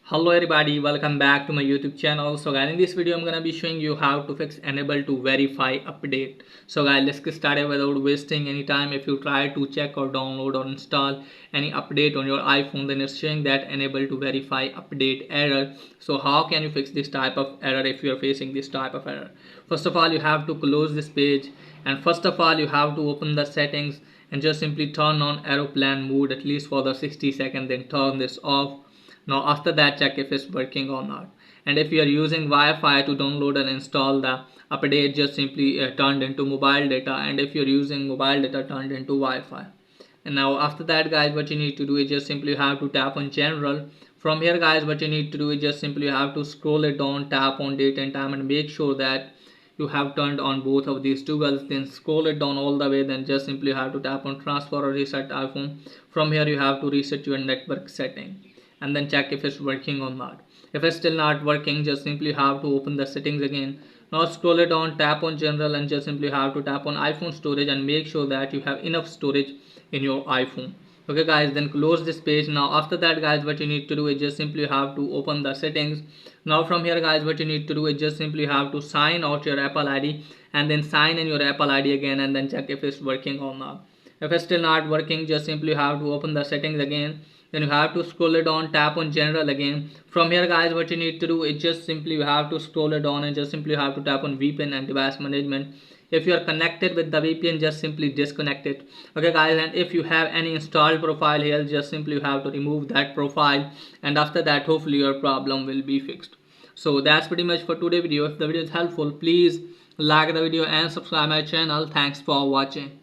Hello everybody, welcome back to my YouTube channel. So guys, in this video I'm gonna be showing you how to fix enable to verify update. So guys, let's get started without wasting any time. If you try to check or download or install any update on your iPhone, then it's showing that enable to verify update error. So how can you fix this type of error if you're facing this type of error? First of all, you have to close this page, and first of all you have to open the settings and just simply turn on aeroplane mode at least for the 60 seconds, then turn this off. Now after that, check if it's working or not. And if you are using Wi-Fi to download and install the update, just simply turned into mobile data, and if you're using mobile data, turned into Wi-Fi. And now after that guys, what you need to do is just simply have to tap on general. From here guys, what you need to do is just simply have to scroll it down, tap on date and time, and make sure that you have turned on both of these toggles. Then scroll it down all the way, then just simply have to tap on transfer or reset iPhone. From here you have to reset your network setting and then check if it's working or not. If it's still not working, just simply have to open the settings again. Now scroll it down, tap on general, and just simply have to tap on iPhone storage and make sure that you have enough storage in your iPhone. Okay guys, then close this page. Now after that guys, what you need to do is just simply have to open the settings. Now from here guys, what you need to do is just simply have to sign out your Apple ID and then sign in your Apple ID again, and then check if it's working or not. If it's still not working, just simply have to open the settings again. Then you have to scroll it down, tap on general again. From here guys, what you need to do is just simply you have to scroll it down and just simply have to tap on VPN and device management. If you are connected with the VPN, just simply disconnect it. Okay guys, and if you have any installed profile here, just simply you have to remove that profile, and after that hopefully your problem will be fixed. So that's pretty much for today's video. If the video is helpful, please like the video and subscribe my channel. Thanks for watching.